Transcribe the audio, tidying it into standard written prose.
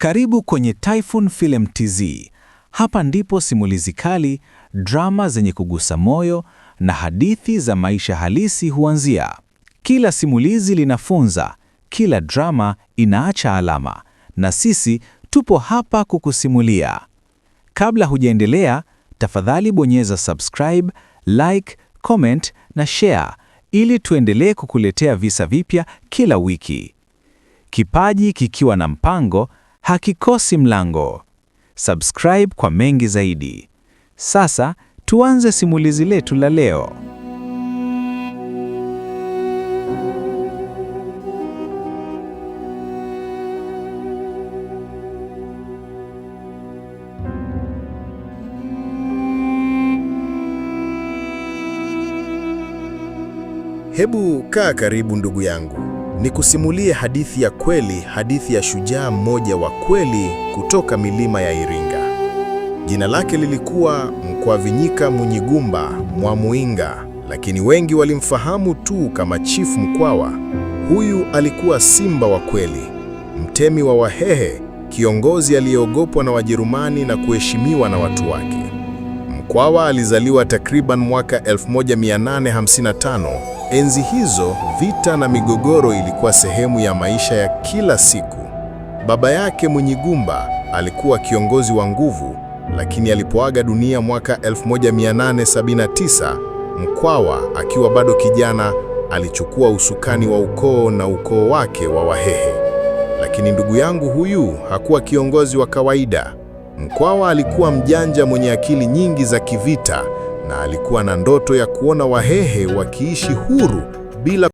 Karibu kwenye Typhoon Film TZ. Hapa ndipo simulizi kali, drama zenye kugusa moyo na hadithi za maisha halisi huanzia. Kila simulizi linafunza, kila drama inaacha alama, na sisi tupo hapa kukusimulia. Kabla hujaendelea, tafadhali bonyeza subscribe, like, comment na share ili tuendelee kukuletea visa vipya kila wiki. Kipaji kikiwa na mpango hakikosi mlango. Subscribe kwa mengi zaidi. Sasa tuanze simulizi letu la leo. Hebu kaa karibu ndugu yangu, nikusimulie hadithi ya kweli, hadithi ya shujaa mmoja wa kweli kutoka milima ya Iringa. Jina lake lilikuwa Mkwavinyika Munyigumba Mwamuinga, lakini wengi walimfahamu tu kama Chief Mkwawa. Huyu alikuwa simba wa kweli, mtemi wa Wahehe, kiongozi aliyeogopwa na Wajerumani na kuheshimiwa na watu wake. Mkwawa alizaliwa takriban mwaka 1855. Enzi hizo, vita na migogoro ilikuwa sehemu ya maisha ya kila siku. Baba yake Munyigumba alikuwa kiongozi wa nguvu, lakini alipoaga dunia mwaka 1879, Mkwawa akiwa bado kijana alichukua usukani wa ukoo na ukoo wake wa Wahehe. Lakini ndugu yangu huyu hakuwa kiongozi wa kawaida. Mkwawa alikuwa mjanja mwenye akili nyingi za kivita, na alikuwa na ndoto ya kuona Wahehe wakiishi huru bila